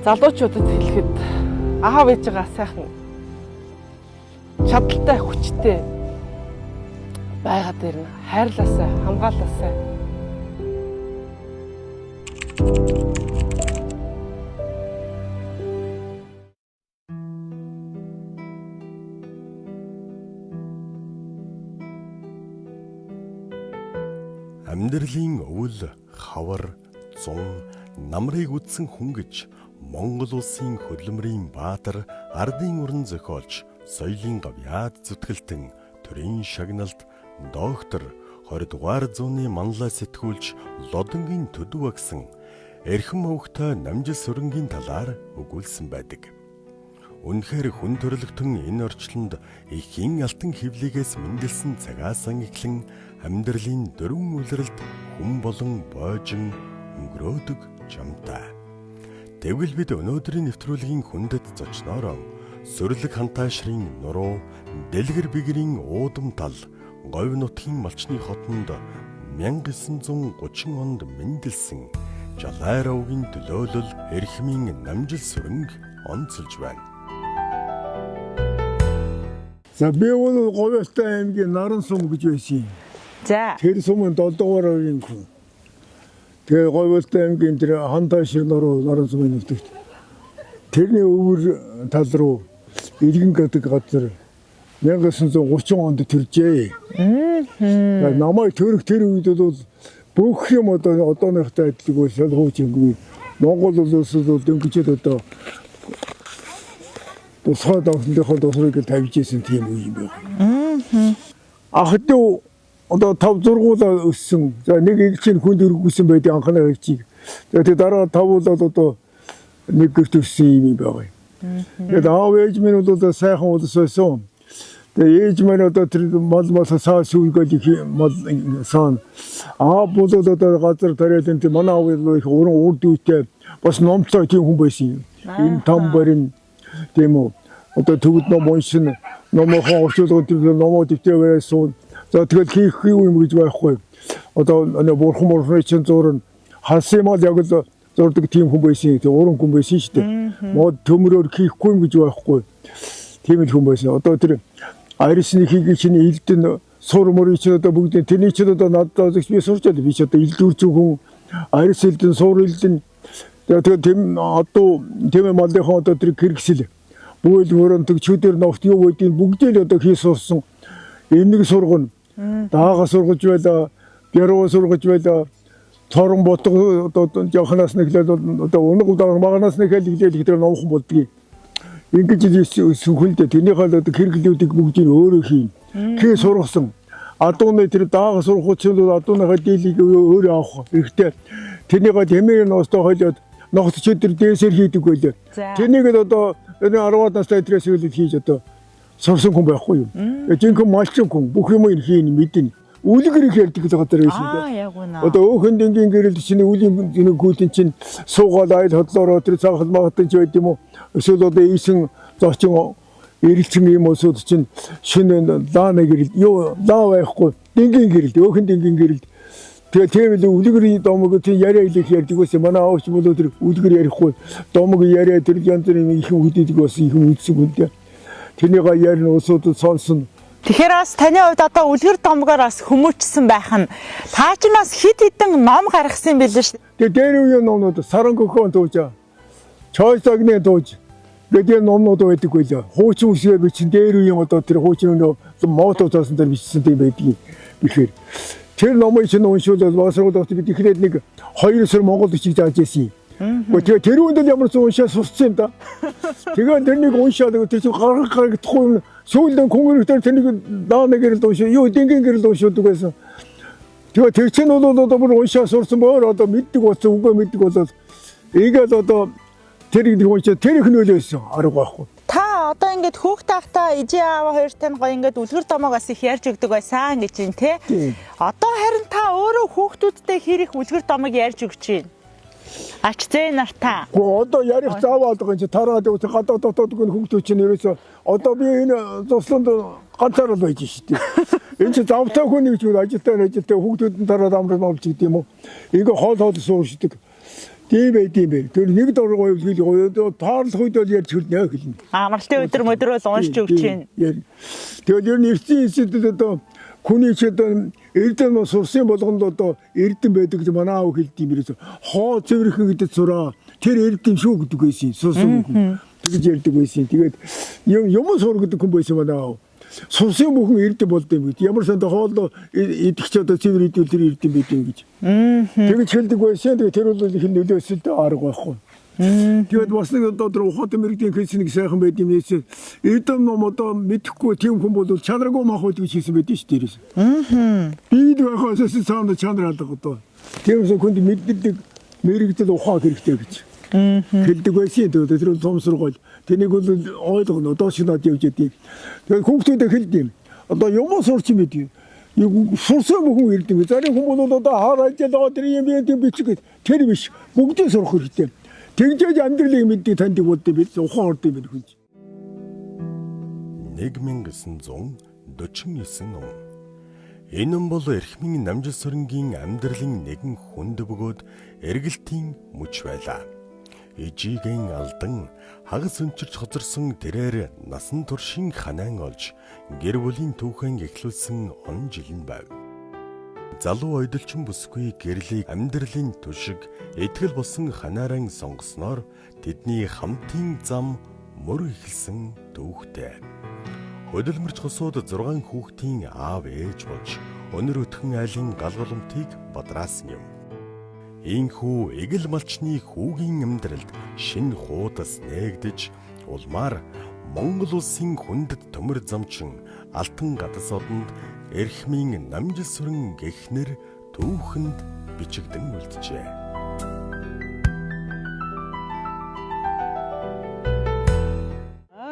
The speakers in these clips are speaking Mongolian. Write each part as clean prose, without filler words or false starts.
залуучуудад хэлэхэд аав ээжигээ сайхан чадaltaй хүчтэй байгаа дээр нь хайрлаасай, хамгаалаасай. Амьдралын өвөл, хавар, зун, намрыг үдсэн хүн гэж Монгол улсын хөдөлмөрийн баатар, ардын уран зохиолч, соёлын гавьяад зүтгэлтэн, төрийн шагналт, доктор 20 дугаар зууны манлай сэтгүүлч Лодонгийн төдөв агсан эрхэм өвгтэй намжил сүрэнгийн талаар өгүүлсэн байдаг. Үнэхээр хүн төрлөختөн энэ орчлонд ихийн алтан хөвлөгөөс мэндэлсэн цагаасан эхлэн амьдралын дөрвөн үлрэлт хүн болон боожин өнгөрөөдөг жамтай. Тэгвэл бид өнөөдрийн нэвтрүүлгийн хүндэт зочноороо Сүрлэг хантаашрын нуруу, Дэлгэр бигрийн уудам тал, Говь нутгийн малчны хотонд 1930 онд мэндэлсэн Жалайравгийн төлөөлөл эрхмийн намжил сүрэнг онцолж байна. За би бол Говьстай аймгийн Наран сум гэж байсан юм. За. Тэр сумын 7 дугаар өвгийн хүн. Тэгээ Говьстай аймгийн тэр хантаашир нуруу Наран сумын нутагт. Тэрний өвөр тал руу Иргэн гэдэг газар 1930 онд төржээ. Намайг төрөх тэр үед бол бүх юм одооныхтай адилгүй шалгуучингүй. Монгол улсад бол дөнгөжөд одоо тусгай давхлынхаа тусрыг тавьж исэн тийм үе юм байна. Ахдуу одоо 5-6 өссөн. За нэг их чинь хүнд өргөсөн байдаг анхны хичиг. Тэгээд дараа 5 бол одоо нэг гэрт өссөн юм байгаа. Тэгээд аав ээж минь бол сайхан улсойсон. Тэгээд ээж минь одоо тэр мал саа сүйгээл мал сан. Аав бол одоо газар тариад энэ манай аав их урд үйтэй бас номцоо тийм хүн байсан юм. Энэ там барин тийм үү. Одоо төгөд ном уншин номоо орчуулгын тэр номоо дэвтэр байсан. За тэгэл хийх юм гэж байхгүй. Одоо бурхан чинь зурна хасан мал яг л зурдаг тийм хүн байсан. Тэг уран хүн байсан шүү дээ. Мод төмрөөр хийхгүй юм гэж байхгүй. Тийм л хүн байсан. Одоо тэр Арисны хийх чинь элдэн сур мөр чинь одоо бүгд тэрний чинь одоо надад би сурчаад би ч одоо элдүүр зүг хүн Арис элдэн сур элдэн тэгээд тийм одоо тийм малынхаа одоо тэр хэрэгсэл бүйл хөрөнтөг чөдөр новт юу гэдгийг бүгдээ л одоо хий сурсан. Энийг сургана. Даага сургаж байла, гэрөө сургаж байла. Торон ботго одоо жахнаас нэглээд одоо өнөг удаан маганаас нэглээд ихтэй номхон болдгийг. Ингэж сүхэлдэ тэрнийхээ одоо хэрэглүүдийг бүгдийг өөрөө хийн. Хий сургасан. Адууны тэр даага сургах чинь адууныхаа дийлийг өөрөө авах хэрэгтэй. Тэрнийхээ тэмээр ностоо хойлоод ногт чөдөр дээсэр хийдэг байлаа. Тэрнийг л одоо энэ 10-аад настай тэрээс үйл хийж одоо сурсан хүн байхгүй юу? Жинхэнэ малчин хүн бүх юм хийн мэднэ. Үлгэр их ярьдаг газар байсан дээ. Одоо өөхөнд ингийн гэрэл чинь үлийн гүйлэн чинь суугаад айл хотлороо тэр цагаал магтан ч байд юм уу? Эсвэл одоо ийсэн зочин ирэлцэн юм уусууд чинь шинэ лаана гэрэл юу лаа байхгүй. Ингийн гэрэл өөхөнд ингийн гэрэл. Тэгээ тийм л үлгэрийн домог тийм яриа илэх ярьдаг байсан. Манай аавч бол тэр үлгэр ярихгүй. Домог яриа тэр янз бүрийн их үгддэг бас их үдсэн үнтэй. Тэрнийг ярина уусууд сонсон. Тэгэхээр бас таны хувьд одоо үлгэр домгоор бас хүмүүжсэн байх нь таа чинь бас хит хитэн ном гаргасан юм билээ шүү дээ. Тэгээ дээр үеийн номнууд Сарангөхөн дууж, Чой цагны дууж, гэдэг номнууд байдаг байлаа. Хуучин үсгээ бичин дээр үеийн одоо тэр хуучин мото цаасан дээр бичсэн тийм байдгийг бэхээр. Тэр номыг чинь уншуулаад басруудад бид ихлээд нэг 2 сар Монгол бичиж зааж ирсэн юм. Тэгээ тэр үнд л ямар ч уншаа сурцсан юм да. Тэгээ тэрнийг уншаад тэр чинь гаргахгүй сүүлдэн хүмүүрээр тэрнийг даана гэрэл уншаа юу дингийн гэрэл уншуулдаг байсан. Тэгээ тэр чинь бол одоо бүр уншаа сурсан боор одоо мэддэг болсон үгүй мэддэг болоод ийгээд одоо тэр их уншаа тэр их нөлөөсөн арга байхгүй. Та одоо ингээд хүүхд таахта ижээ аава хоёртай гоё ингээд үлгэр домоог бас их ярьж өгдөг байсан гэж юм те. Одоо харин та өөрөө хүүхдүүдтэй хэрэг үлгэр домоог ярьж өгч байна. Ач зээ нартаа. Одоо ярих заавал байгаа юм чи тараад гадаа дотоодгүй хүүхдүүд чинь ерөөсөө одоо би энэ зослонд ганцаар л байж шүү дээ. Энэ чи завтай хүн гэж ажилтай хүүхдүүд нь тараад амрал болж гэдэг юм уу. Ингээ хоол суушдаг. Тийм бай. Тэр нэг дургуй хэл таарлах үед бол ярьж хөрнө хэлнэ. Амралтын өдөр мөдөр бол уншиж өгч чинь. Тэгээд ер нь эртний институт одоо хүний ч одоо эрдэнэ сурсан болгонд одоо эрдэн байдаг гэж манай аав хэлдэм юм. Хоо цэвэрхэн гэдэг зураа тэр эрдэн шүү гэдэг байсан. Сурсан хүн. Тэгж ярьдаг байсан. Тэгээд юм сур гэдэг хүн байсан манай аав. Сурсан бүхэн эрдэн болд юм гэд. Ямар санд хоол идэгч одоо цэвэр идвэл тэр эрдэн байд юм гэж. Тэгж хэлдэг байсан. Тэгээд тэр бол их нөлөөсөд арга байхгүй. Тэгээд бас нэг одоо ухаат мэрэгдийн хэлсэн нэг сайхан байд юм нээсээ эрдэм ном одоо мэдхгүй тийм хүн бол чанаргүй махуд гэж хэлсэн байд шүү дээрээс. Бид байхаас цаана чанар алга одоо. Тиймээс хүнд мэддэг мэрэгдэл ухаа хэрэгтэй гэж. Хэлдэг байсан. Тэгээд тэр томсргол тэнийг бол ойлгоно доош над явж идэг. Тэгээд хүүхдүүдэд хэлдэм. Одоо юм сурч юм бид. Сурсан бүхэн эрдэм. Зарим хүмүүс бол одоо хараад байгаа тэр юм бичиг тэр биш. Бүгдээ сурах хэрэгтэй. Тэгжээж амьдралыг мэддэг таньдаг болдог бид ухаан ордог бид хүн. 1949 он. Энэ он бол эрхмийн Намжилсүрэнгийн амьдралын нэгэн хүнд бөгөөд эргэлтийн мөч байлаа. Ижигийн алдан хагас өнчирч хоцорсон тэрээр насан туршийн ханаан олж гэр бүлийн түүхэн эхлүүлсэн он жил нь байв. Залуу ойдолчин бүсгүй гэрлийг амьдралын түшиг итгэл болсон ханааран сонгосноор тэдний хамтын зам мөр эхэлсэн түүхтэй. Хөдөлмөрч хосууд 6 хүүхдийн аав ээж болж өнөр өтгөн айлын галгалмтыг бадраасан юм. Ийхүү эгэл малчны хүүгийн амьдралд шин хуудас нээгдэж улмаар Монгол улсын хүндэт төмөр замчин Алтан гадас одонд эрхмийн Намжилсүрэн гэхнэр түүхэнд бичигдэн үлджээ.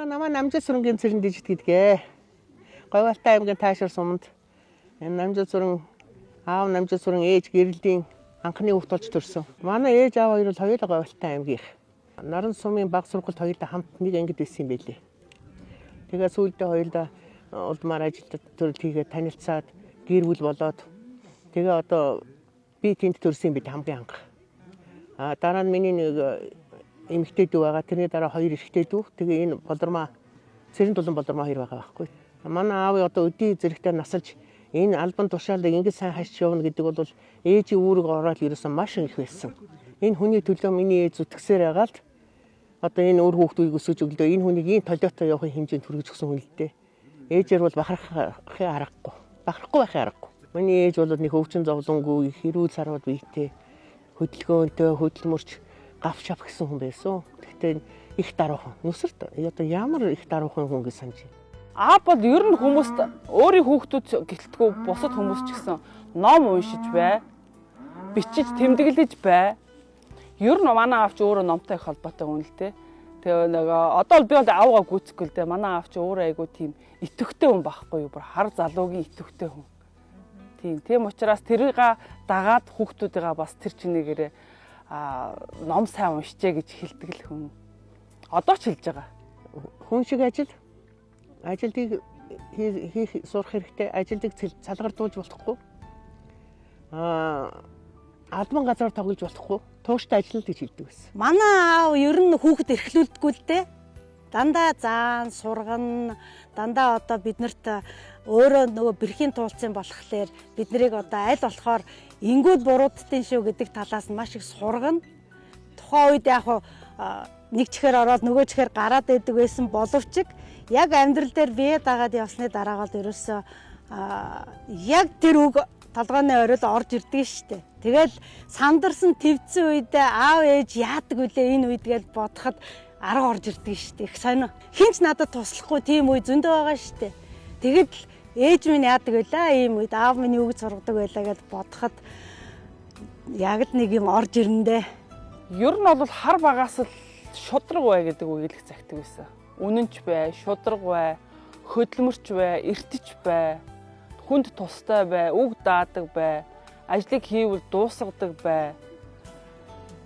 Намаа Намжилсүрэнгийн цэрэн дижит гэдгээ. Говьалтай аймгийн таашар суманд энэ Намжилсүрэн аав Намжилсүрэн ээж гэрлийн анхны хүүхд болж төрсөн. Манай ээж аав хоёр бол хоёулаа Говьалтай аймгийнх. Наран сумын баг сургуульд хоёулаа хамт нэг ангид байсан юм байлээ. Тэгээ сүүлдээ хоёулаа улмаар ажилд төрөл хийгээд танилцаад гэр бүл болоод тэгээ одоо би тэнд төрсөн бид хамгийн анх. Дараа нь миний нэг эмэгтэй дүү байгаа. Тэрний дараа 2 эрэгтэй дүү. Тэгээ энэ болормоо Цэрэн Тулан болормоо 2 байгаа байхгүй. Манай аав одоо өдий зэрэгтэй насалж энэ албан тушаалыг ингэж сайн хашиж явна гэдэг бол ээжийн үүрэг ороод ерөөсөн маш их байсан. Энэ хүний төлөө миний ээж зүтгэсээр байгаа л одоо энэ өөр хүүхдүүдийг өсөж өглөө энэ хүнийг ийм толиотой явахын хэмжээнд хүргэж өгсөн хүн л дээ. Ээжээр бол бахархахын аргагүй. Бахархгүй байхын аргагүй. Миний ээж бол нэг өвчин зовлонгүй, хэрүүл сарвал биетэй, хөдөлгөөнтэй, хөдөлмөрч гав шав гэсэн хүн байсан. Гэхдээ их даруухан. Нүсэрт одоо ямар их даруухан хүн гэж санаж байна. Аа бол ер нь хүмүүст өөрийн хүүхдүүд гэлтгүү бусад хүмүүс ч гэсэн ном уншиж бай, бичиж тэмдэглэж бай. Ер нь манай аав ч өөрөө номтой их холбоотой хүн л дээ. Тэгээ нэг одоо би бол аавгаа гүйцэхгүй л дээ. Манай аав ч өөрөө айгу тийм итгэвтэй хүн байхгүй юу? Бүр хар залуугийн итгэвтэй хүн. Тийм учраас тэрийг дагаад хүүхдүүдээ бас тэр чинээгээр ном сайн уншчээ гэж хэлдэг л хүн. Одоо ч хэлж байгаа. Хүн шиг ажилтыг хийх сурах хэрэгтэй. Ажилтыг салгардуулж болохгүй. Албан газар тоглож болохгүй. Тууштай ажиллана гэж хэлдэг байсан. Манай аав ер нь хүүхэд эрхлүүлдэггүй л дээ. Дандаа заан, сургана, дандаа одоо биднэрт өөрөө нөгөө бэрхийн туулцсан болохоор бид нарыг одоо аль болохоор ингүүд буруудтын шүү гэдэг талаас нь маш их сургана. Тухайн үед яг нэг чихээр ороод нөгөө чихээр гараад байдаг байсан боловч яг амьдрал дээр бие дагаад явсны дараа бол ерөөсөө яг тэр үг толгойн орой орж ирдэг шүү дээ. Тэгэл сандарсан твцсэн үедээ аав ээж яадаг үлээ энэ үед гэж бодоход арга орж ирдэг шүү дээ. Их сонио. Хинч надад туслахгүй тийм үе зөндөө байгаа шүү дээ. Тэгэд ээж минь яадаг байлаа ийм үед аав минь юу гэж сургадаг байлаа гэж бодоход яг л нэг юм орж ирэндээ. Ер нь бол хар багаас л шудраг бай гэдэг үг хэлэх цагтдаг байсан. Үнэнч бай, шудраг бай, хөдөлмөрч бай, эртэж бай, хүнд тустай бай, үг даадаг бай, ажлыг хийвэл дуусгадаг бай.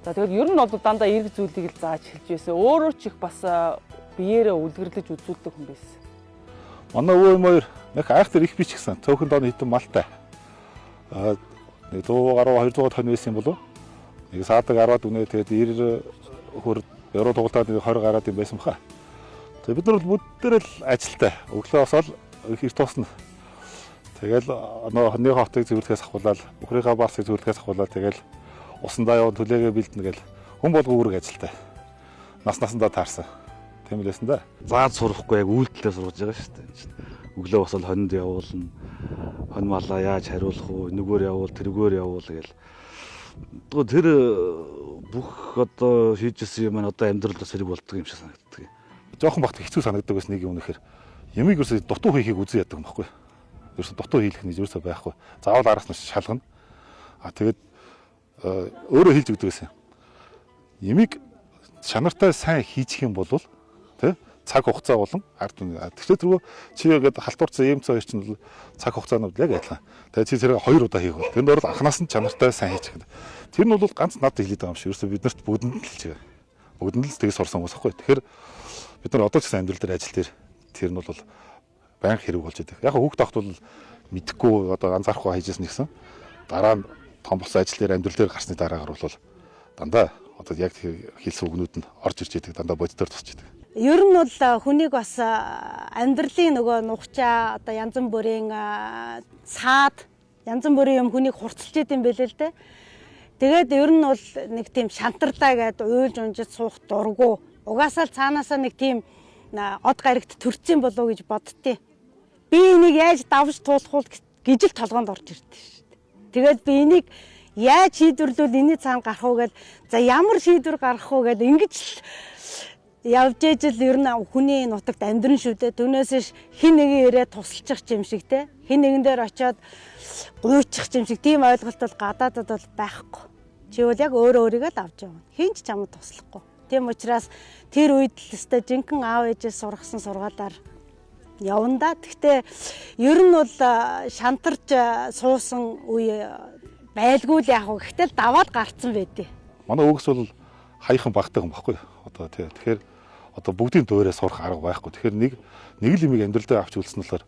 За тэгээд ер нь бол дандаа эрг зүйлийг л зааж хэлж байсан. Өөрөө ч их бас биеэрээ үлгэрлэж үзүүлдэг хүн байсан. Манай өвөө хоёр нэг айхтар их бичсэн. Цөөхөн дооны хитэн малтай. Нэг 100 гаруй 200 тонн байсан болов. Нэг саадаг 10-аад үнэ тэгээд 90 хөр евро дугуулаад 20 гараад юм байсан баха. Тэгээд бид нар бол бүгдээр л ажилтай. Өглөө босоод их туусна. Тэгэл хоньны хотыг зөвлөхөөс ахуулаад, бүхрийнхаа барсыг зөвлөхөөс ахуулаад тэгэл усандаа яваад төлөөгөө бэлдэнэ гэл хүн болго үүрэг ажилтай. Насандаа таарсан. Тийм лээсэн да. Зааж сурахгүй яг үйлдэлээ сургаж байгаа шүү дээ. Өглөө босоод хонинд явуулна. Хонь малаа яаж хариулах уу? Нөгөөр явуул, тэргээр явуул гэл. Тэр бүх одоо хийжсэн юм одоо амьдралд бас хэрэг болдго юм шиг санагддаг. Жохон багт хэцүү санагддаг байсан нэг юм нэхэр. Ямиг ерөөсөө дутуу хийхийг үзэн яддаг юм баггүй. Ерөөсөө дутуу хийх нь ерөөсөө байхгүй. Заавал араас нь шалгана. Тэгээд өөрөө хэлж өгдөг гэсэн. Ямиг чанартай сайн хийчих юм бол тий цаг хугацаа болон ард түмний. Тэгэхээр тэргөө чи ингээд халтуурсан юм цаа чинь бол цаг хугацаанууд яг адилхан. Тэгээ чи тэрийг 2 удаа хийх бол тэнд бол анханаас нь чанартай сайн хийчих гэдэг. Тэр нь бол ганц надад хэлээд байгаа юм шиг. Ерөөсөө биднэрт бүгдэнд л хэлж байгаа. Бүгдэнд л тгий сурсан хүмүүс байхгүй. Тэгэхээр бид нар одоо ч гэсэн амьдрал дээр ажил дээр тэр нь бол байнга хэрэг болж байдаг. Яг хүүхд тахт бол мэдхгүй одоо анзаарахгүй хайжсэн гэсэн. Дараа нь том болсон ажил дээр амьдрал дээр гарсны дараагаар бол дандаа одоо яг хэлсэн үгнүүд нь орж ирж байдаг. Дандаа бодитоор тусч байдаг. Ер нь бол хүнийг бас амьдралын нөгөө нухчаа одоо янз бүрийн саад янз бүрийн юм хүнийг хурцлж идэм байлээ л дээ. Тэгээд ер нь бол нэг тийм шантарлаа гэдэг уйлж унжиж суух дурггүй. Угаасаа л цаанаасаа нэг тийм од гарагт төрцөн болов гэж боддتي. Би энийг яаж давж туулах уу гэж л толгоонд орж ирдэ шүү дээ. Тэгээд би энийг яаж шийдвэрлвэл энэний цаана гарах уу гэж за ямар шийдвэр гарах уу гэж ингэж л явж ижил ер нь хүний нутагт амьдрын шүү дээ. Түүнээс хин нэгэн ирээд тусалчих юм шиг те. Хин нэгэн дээр очиод гуйчих юм шиг тийм ойлголт бол гадаадад бол байхгүй. Чи бол яг өөрөө өөрийгөө л авч явна. Хин ч чамд туслахгүй. Тийм учраас тэр үед л өстой жинхэнэ аав ээжээ сургасан сургаалаар явна да. Гэхдээ ер нь бол шантарч суусан үе байлгүй л яг. Гэхдээ даваад гарцсан байдээ. Манай өвгс бол хаяхан багтдаг юм баггүй. Одоо тэгэхээр одоо бүгдийн дуурайс сурах арга байхгүй. Тэгэхээр нэг л юмыг амьдралдаа авч үлдсэн болохоор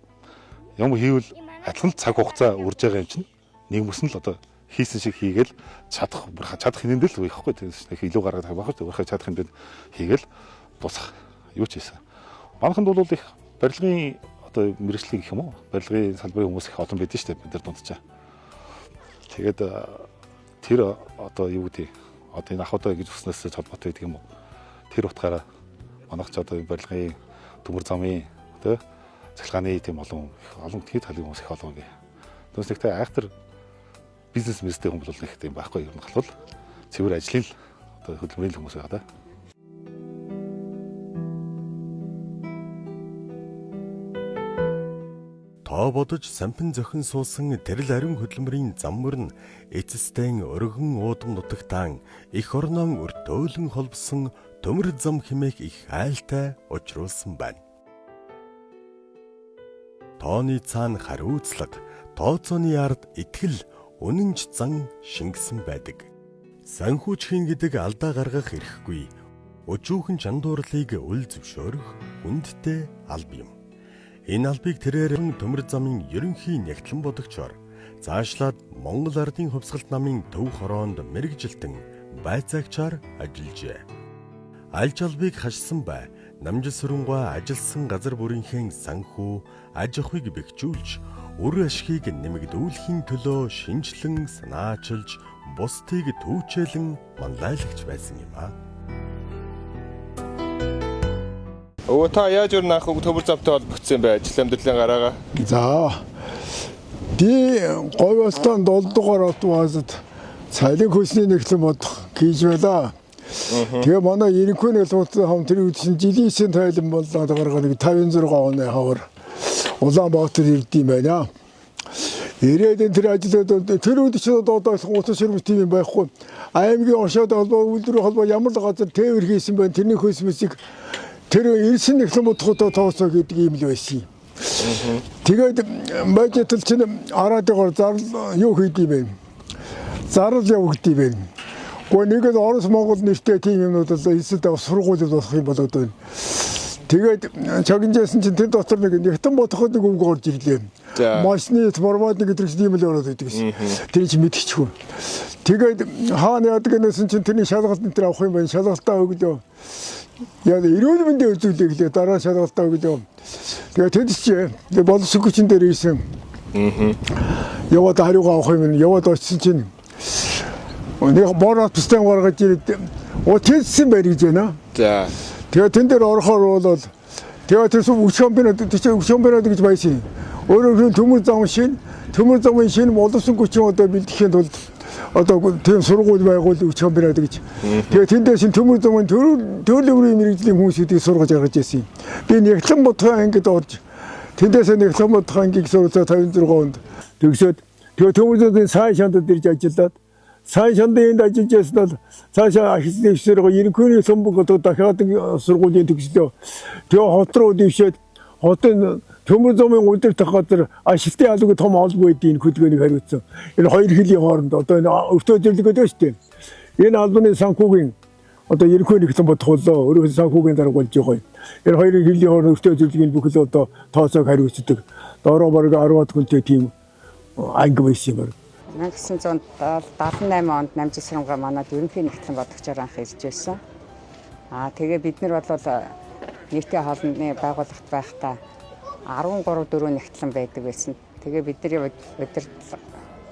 юм хийвэл адилхан цаг хугацаа үрж байгаа юм чинь нэг мөс нь л одоо хийсэн шиг хийгээл чадах хинэндээ л байхгүй. Тэгэхээр илүү гаргаад байгаа байхгүй. Өөрхөө чадах хинэнд хийгээл дуусах. Юу ч хийсэн. Манайханд бол их барилгын одоо мэрэгчлэг гэх юм уу? Барилгын салбарын хүмүүс их олон байдаг шүү дээ бид нар дунджаа. Тэгээд тэр одоо юу гэдэг одоо энэ ахуйдаа гэж өснөөс холбоотой гэдэг юм уу? Тэр утгаараа манайх ч одоо барилгын төмөр замын тий цахилгааны тийм олон хэд талын хүмүүс их олон гээ. Түүнээс нэгтэй айхтар бизнес мэстэй хүмүүс бол нэг тийм байхгүй юм бол цэвэр ажлын л одоо хөдөлмөрийн хүмүүс байгаа да. Тоо бодож сампин зохин суусан тэрл ариун хөдөлмөрийн зам мөрн эцэстэн өргөн уудам нутагтаан их орнон өртөөлөн холбосон төмөр зам хэмээх их айлтай учруулсан байна. Тооны цаана хариуцлага, тооцооны ард итгэл, үнэнч зан шингэсэн байдаг. Санхүүжхийн гэдэг алдаа гаргах эрхгүй. Өчүүхэн чандуурлыг үл зөвшөөрөх хүндтэй алба юм. Энэ албыг тэрээр төмөр замын ерөнхий нягтлан бодогчоор цаашлаад Монгол Ардын хувьсгалт намын төв хороонд мэрэгжилтэн байцаагчаар ажиллажээ. Алж албыг хашсан бай намжсүрэнгаа ажилсан газар бүрийнхээ санхүү аж ахуйг бэхжүүлж үр ашгийг нэмэгдүүлэхийн төлөө шинжлэн санаачилж бусдыг түүчээлэн манлайлагч байсан юм а. Өө та яаж өөр наах төмөр замтай холбогдсон бэ? Ажил амьдралын гараагаа. За. Ди говьостон 7 дугаар от баазад цайлын хөлсний нэгтлэн бодох гэж байла. Тэгээ манай ерөнхий нэлбэрийн хам тэр үед чинь жилийн 9 тайлан боллоо гаргаа нэг 56 оны хавар Улаанбаатар ирдэм байна. Ирээд тэр ажлууд тэр үед чинь одоо утас ширмэс тийм байхгүй. Аймгийн оршоод холбоо үйлдвэрийн холбоо ямар л газар тээвэр хийсэн байна. Тэрний хөлсмөсийг тэр ирсэн нэгэн бодохтой тооцоо гэдэг юм л байсан. Тэгээд бажетл чинь араадгаар зарлал юу хийдэм бэ? Зарлал явагдсан бэ? Гэхдээ нэг нь Орос Монгол нэртэй тийм юмнууд л эсэлдээ сургуулиуд болох юм болоод байна. Тэгээд чагнажсэн чинь тэр дотор нэг нэгтэн бодоход нэг үг орж ирлээ. Машины формат нэг гэдэг юм л ороод байдаг гэсэн. Тэр чинь мэдчихгүй. Тэгээд хаана яадаг гэсэн чинь тэрний шалгалт энэ төр авах юм байна. Шалгалтаа өглөө. Яа эрүүл мэндийн үзүүлэлт гэлээ дараа шалгалтаа өглөө. Тэгээд тэд чинь боловсрогчдын дээр ирсэн. Яваад хариугаа авах юм. Яваад очсон чинь нэг бороо тустан гаргаж ирээд утсан байр гэж байна. За. Тэгээд тэн дээр орохоор бол тэгээд тэр өч комбинат гэж байсан. Өөрөөр төмөр замын шин боловсон хүчин одоо бэлтгэхийн тулд одоо тийм сургууль байгуул өч комбинат гэж. Тэгээд тэндээс төмөр замын төрөлөөрийн мэрэгжлийн хүмүүсүүдийг сургаж гаргаж ирсэн. Би Нэгтлэн бодхон ангид орж тэндээс Нэгтлэн бодхон ангийг суралцаа 56 онд төгсөөд тэгээд төмөр замын сайн шандад ирж ажиллаад сайн шандын энд ажиллаж байснаар цаашаа ахисын дэвшээрээ ерөнхийний сумбаг одоо дахиад сургуулийн төгслөө. Тэгээ хот руу дэвшээд хотын төмөр замын удирдах газар ажилтны албагүй том олбог байдгийн хөдөлгөөнийг хариуцсан. Энэ хоёр хэлийн хооронд одоо энэ өвтөө зөвлөгөөд байна шүү дээ. Энэ албаны санхүүгийн одоо ерөнхий нэгэн бодхолоо өөрөөр санхүүгийн дарга болж байгаа юм. Энэ хоёрын хэлийн хооронд өвтөө зөвлөгийн бүхэл одоо тооцоог хариуцдаг. Доороо бараг 10-аад хүнтэй тийм анги байсан юм байна. 1978 онд намжил сургамгаа манад ерөнхий нэгтлэн бодогчоор анх ирж байсан. Тэгээ бид нар бол нийтийн хоолны байгууллагт байхдаа 13-4 нэгтлэн байдаг байсан. Тэгээ бидний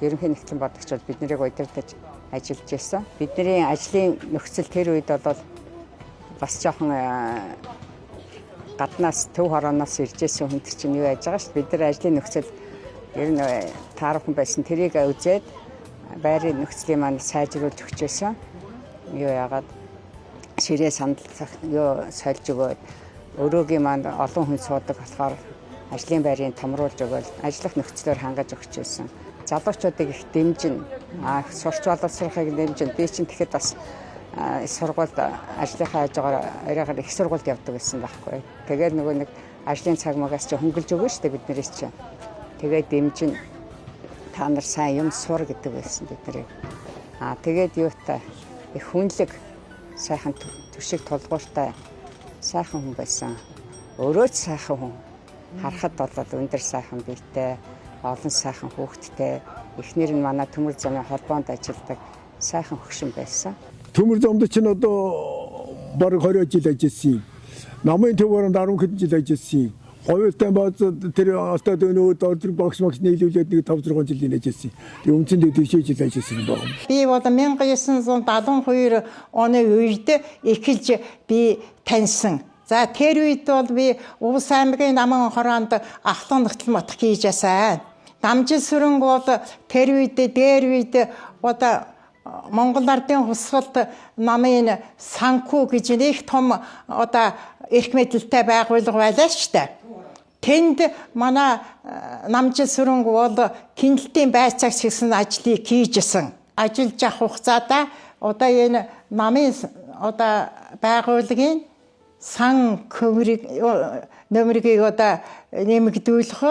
ерөнхий нэгтлэн бодогч бол бид нарыг удирдах ажиллаж байсан. Бидний ажлын нөхцөл тэр үед бол бас жоохон гаднаас төв хорооноос ирж байсан хүн чинь юу яаж байгаа шүү дээ. Бид нар ажлын нөхцөл ер нь таархан байсан тэрийг үзээд байрын нөхцөлийг маань сайжруулж өгч байсан. Юу яагаад ширээ сандал сольж өгөөд өрөөгийн маань олон хүн суудаг болохоор ажлын байрыг томруулж өгөөл ажиллах нөхцлөөр хангаж өгч байсан. Залуучуудыг их дэмжин сурч боловсрохыг дэмжин би чинь тэгэхэд бас сургуульд ажлынхаа хажуугаар оройгоор их сургуульд явдаг гэсэн байхгүй. Тэгээд нөгөө нэг ажлын цаг магаас чи хөнгөлж өгнө шүү дээ бидний чинь. Тэгээд дэмжин та нар сайн юм сур гэдэг байсан бид нарыг. Тэгээд юутай их хүнлэг сайхан түшиг тулгууртай сайхан хүн байсан. Өөрөө ч сайхан хүн. Харахад бол өндөр сайхан биетэй, олон сайхан хүүхэдтэй. Эхнэр нь манай төмөр замын холбоонд ажилладаг сайхан хөгшин байсан. Төмөр замд чинь одоо бараг 20 жил ажилласан. Намын төвөөрөнд 10 хэд жил ажилласан. Хоёултай бааз тэр остад өнөөд ордер бокс нийлүүлээд нэг 5-6 жилийн ажилласан. Тэгээ үндсэндээ 40 жил ажилласан байна. Би бол 1972 оны үед эхэлж би таньсан. За тэр үед бол би Увс аймгийн Наман хороонд ахлах нөхцөл мотх хийж яасан. Намжил сүрэнг бол тэр үед дээр үед одоо Монгол ардын хувьсгалд намын санхүү гэж нэг том одоо эрх мэдэлтэй байгууллага байлаа шүү дээ. Тэнд манай намжил сүрэнг бол кинэлтийн байцаагч гэсэн ажлыг хийжсэн. Ажиллаж явах хугацаада одоо энэ намын одоо байгууллагын сан нөмрийг одоо нэмэгдүүлэх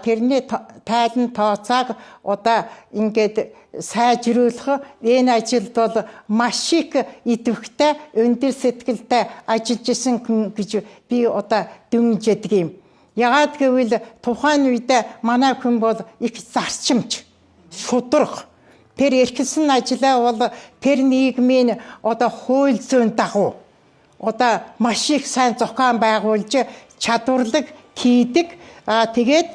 тэрний тайлан тооцоог одоо ингээд сайжруулах энэ ажилд бол маш их идэвхтэй өндөр сэтгэлтэй ажиллаж исэн гэж би одоо дүнжэдэг юм. Ягаад гэвэл тухайн үед манай хүн бол их зарчимч, шудраг. Тэр эрхэлсэн ажлаа бол тэр нийгмийн одоо хууль зүйн дагуу одоо маш их сайн зохион байгуулж чадварлаг хийдэг. Тэгээд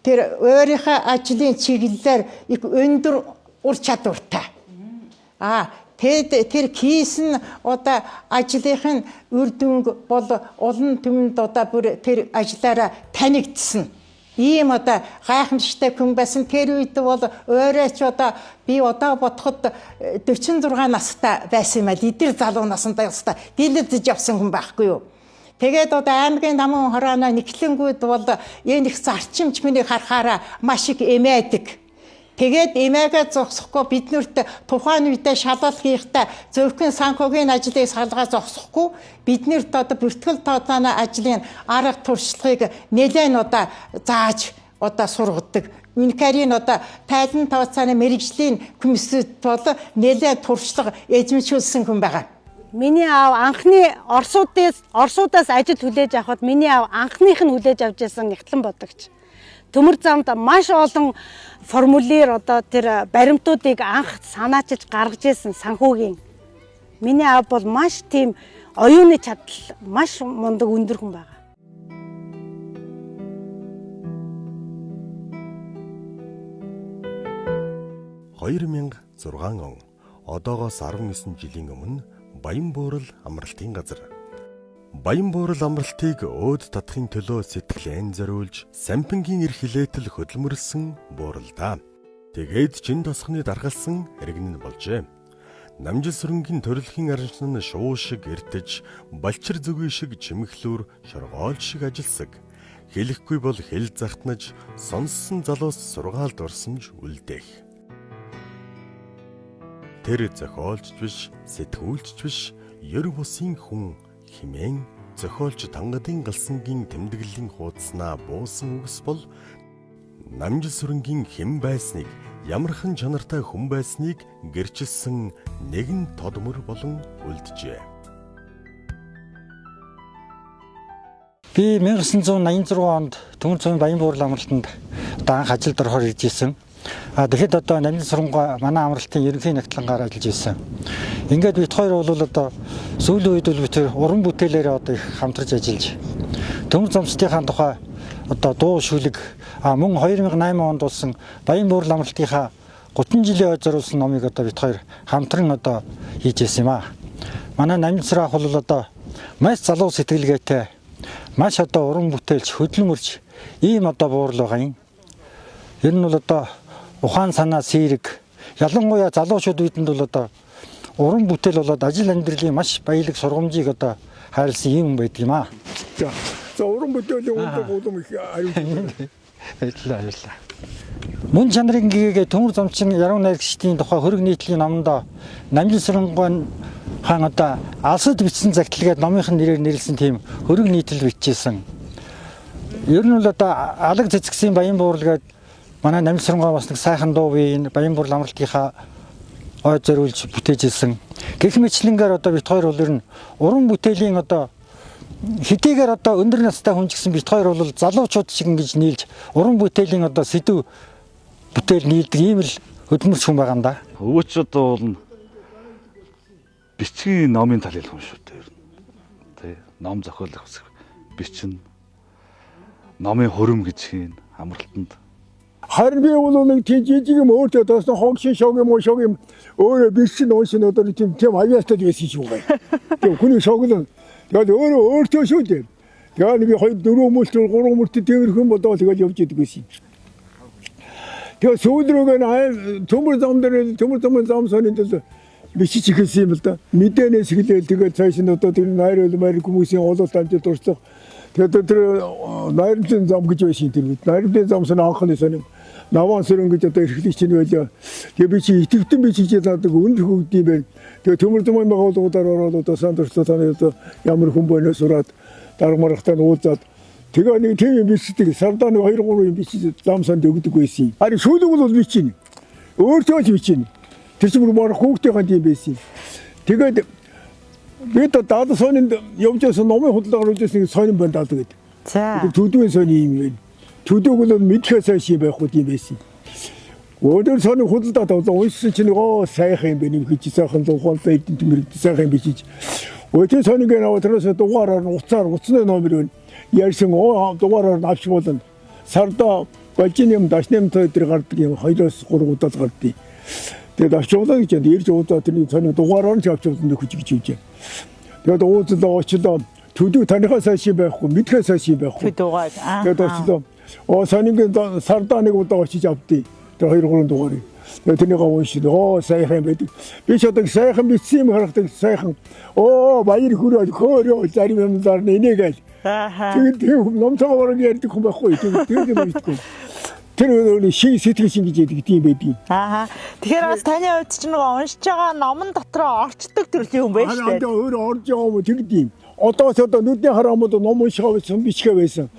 тэр өөрийнхөө ажлын чиглэлээр их өндөр ур чадвартай. Тэр хийсэн одоо ажлынхын үр дүнг бол олон түмэнд одоо бүр тэр ажлаараа танигдсан. Ийм одоо гайхамшигтай хүн байсан. Тэр үед бол өөрөө ч одоо би одоо бодоход 46 настай байсан юм аа. Эдгээр залуу настай өстой дийлэлж явсан хүн байхгүй юу? Тэгээд одоо аймгийн Наман хорооно нэгтлэнгүүд бол энэ их зарчимч хүнийг харахаараа маш их эмээдэг. Тэгээд эмээгээ зогсохгүй биднэрт тухайн үедээ шалгалт хийхдээ зөвхөн санхүүгийн ажлыг салгаа зогсохгүй биднэрт одоо бүртгэл тооцооны ажлын арга туршлагыг нэлээд одоо зааж одоо сургадаг. Үнэхээр одоо тайлан тооцооны мэрэгжлийн комиссэд бол нэлээд туршлага эзэмшүүлсэн хүн байгаа. Миний аав анхны Оросуудаас ажил хүлээж авахад миний аав анхных нь хүлээж авч байсан Нягтлан бодогч. Төмөр замд маш олон формулэр одоо тэр баримтуудыг анх санаачилж гаргаж ирсэн санхүүгийн. Миний аав бол маш тийм оюуны чадал маш мундаг өндөр хүн байгаа. (2006 он одоогоос 19 жилийн өмнө Баян буурал амралтын газар. Баян буурал амралтыг өөд татахын төлөө сэтгэлэн зориулж сампингийн эрх хилээтэл хөдөлмөрлсөн бууралдаа. Тэгээд чин тосхны даргалсан хэрэгнэн болжээ. Намжилсрынгийн төрөлхийн араншин нь шуу шиг эртэж, балчир зүгүй шиг чимэглүүр шоргоол шиг ажилсаг. Хэлэхгүй бол хэл захтнаж, сонссон залуус сургаалд орсомж үлдээх. Тэр зохиолч биш, сэтгүүлч биш, ер бусын хүн химэн зохиолч Тангадын галсангийн тэмдэглэлийн хуудаснаа буусан үгс бол Намжилсрынгийн хэн байсныг, ямархан чанартай хүн байсныг гэрчилсэн нэгэн тодмор болон үлджээ. Би 1986 онд Төмөр цөмийн Баян буурал амралтанд анх ажилд орохоор ирж ирсэн. Тэгэхэд одоо Намжилсрынгаа манай амралтын ерөнхий нягтлангаар ажиллаж ирсэн. Ингээд бид хоёр бол одоо сүүлийн үед бол бид уран бүтээлээрээ одоо их хамтарч ажиллаж. Төмөр замстынхаа тухай одоо дуу шүлэг мөн 2008 онд болсон Баян буурал амралтынхаа 30 жилийн ойд зориулсан номыг одоо бид хоёр хамтран одоо хийж ирсэн юм аа. Манай Намжилсрын ах бол одоо маш залуу сэтгэлгээтэй, маш одоо уран бүтээлч, хөдөлмөрч ийм одоо буурал байгаа юм. Ер нь бол одоо ухаан санаа сэрэг, ялангуяа залуучууд бидэнд бол одоо уран бүтээл болоод ажил амьдралын маш баялаг сургамжийг одоо хайрлсан юм байдаг юм аа. За уран бүтээлийн үнэтэй улам их аюултай. Баярлалаа. Мөн чанарын гэгээ Төмөр замчин яруу найрагчдын тухай хөрөг нийтлийн номонд Намжилсрын хаан одоо алсад бичсэн загталгээд номынхын нэрээр нэрлсэн тийм хөрөг нийтлэл бичижсэн. Ер нь бол одоо алаг цэцгсийн Баян буурал гээд манай Намжилсрынгаа бас нэг сайхан дуу бий Баян буурал амралтынхаа ойд зориулж бүтээж ирсэн. Гэх мэтлэнгээр одоо бид хоёр бол ер нь уран бүтээлийн одоо хэдийгээр одоо өндөр настай хүн ч гэсэн бид хоёр бол залуучууд шиг ингэж нийлж уран бүтээлийн одоо сэдв бүтээл нийлдэг ийм л хөдөлмөрч хүн байгаа юм да. Өвөөч одоо бол бичгийн номын талын хүн шүү дээ. Тэ ном зохиолох хэсэг бичнэ. Номын хөрөм гэж хийн амралтанд. Харин би бол нэг тийм жижиг юм өөртөө тоосон хогшин шог юм уу шог юм өөрөө бичсэн уншин одоо тийм авьяастай байсан шүү бай. Тийм хүний шоглон тэгээд өөртөө шүү дээ. Тэгээд нэг 2 4 хүмүүст 3 хүмүүст тиймэрхэн бодоод тэгээд явж идэг байсан. Тэгээд сүүлрүүгээ төмөр замын зам сонинтол бичиж ихсэн юм л да. Мэдээнээс хэлээл тэгээд цааш нь одоо тэр найр хүмүүсийн ололт амжилт дурслах. Тэгээд тэр найрамдлын зам гэж байсан тэр найрамдлын зам сон анхны сонин наван сөрөн гэж одоо эрхлэгч нь байлаа. Тэгээд би чи итгэвтэн бичиж яадаг үнд хөгд юм байна. Тэгээд төмөр замын байгууллагуудаар ороод одоо сандрчлаа таны одоо ямар хүн байна сураад дарамарахтаа уулзаад тэгээ нэг тийм юм бичдэг сардаа нэг 2 3 юм бичиж зам санд өгдөг байсан. Харин сүүлэг бол бичнэ. Өөртөө ч бичнэ. Тэр чинь бүр хүүхдийн тийм байсан. Тэгээд бид даад сонинд явж байсан номын худалдаагаар үзсэн сонин байна даа гэдэг. За. Төдвийн сони юм байна. Төдөг бол мэдхээс шиг байхгүй юм байсан. Өөр сони худалдаад уншсан чинь сайхан юм байна юм гэж сайхан ухаантай эдийн сайхан бичиж. Өөр сонингээ наваа тэрээс дугаараар уцны номер байна. Ярьсан дугаараар авч болно. Сарда бажин юм дашнэмтэй дээр гардаг юм 2-3 удаа гардаг. Тэгээд авч удаа гэж ярьж удаа тэрний сони дугаараар ч авч болно гэж хэлж. Тэгээд ууцлаа очлоо төдөг таныхаас сайшин байхгүй мэдхээс сайшин байхгүй. Тэгээд очлоо сонингийн сардаа нэг удаа очиж авдээ. Тэгээд 2-3 дугаар. Тэгээд тэрнийг уншиж сайхан байдаг. Би ч одоо сайхан бичсэн юм харахдаг сайхан. Баяр хөөрөө зарим юмдаар нэнэгээл. Тэгээд номтойгоор ярьдаг хүн байхгүй. Тэгээд юм мэдгүй. Тэр шиг сэтгэл шин гэж яддаг тийм байдаг. Тэгэхээр бас таны хувьд ч нэг уншиж байгаа номон дотроо орчдөг төрлийн хүн байж тээ. Өөр орж байгаа юм тэгдэм. Одоос одоо нүдний хараамууд ном уншгаа байсан бичгээ байсан.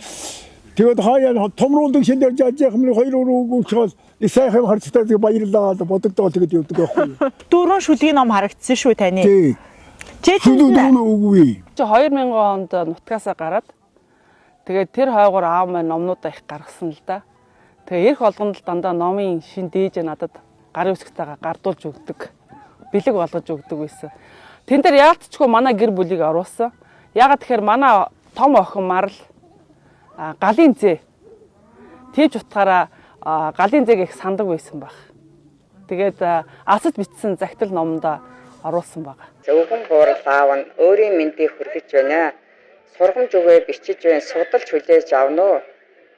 Тэгээд хаяа томруулдаг шинээр жааж яах юм 2 өгөөчөөл сайхан харцтай баярлалаа бодогдоо тэгээд явдаг байхгүй. 4 шүлгийн ном харагдсан шүү таны. Сүлүүд үгүй. Чи 2000 онд нутгаасаа гараад тэгээд тэр хойгоор аав маань номнуудаа их гаргасан л да. Тэгээ эрх олгонд л дандаа номын шин дээж надад гарын үсгтэйгээ гардуулж өгдөг. Бэлэг болгож өгдөг байсан. Тэн дээр яалтчгүй манай гэр бүлийг оруулсан. Ягаад тэгэхээр манай том охин Марл галын зээ. Тийж утгаараа галын зээг их сандаг байсан баг. Тэгээд асаж бичсэн захидал номондоо оруулсан байгаа. Зөвхөн буурал аав нь өөрийн мэндийг хүргэж байна. Сургамж өгөө бичиж байна. Судалж хүлээж авна уу?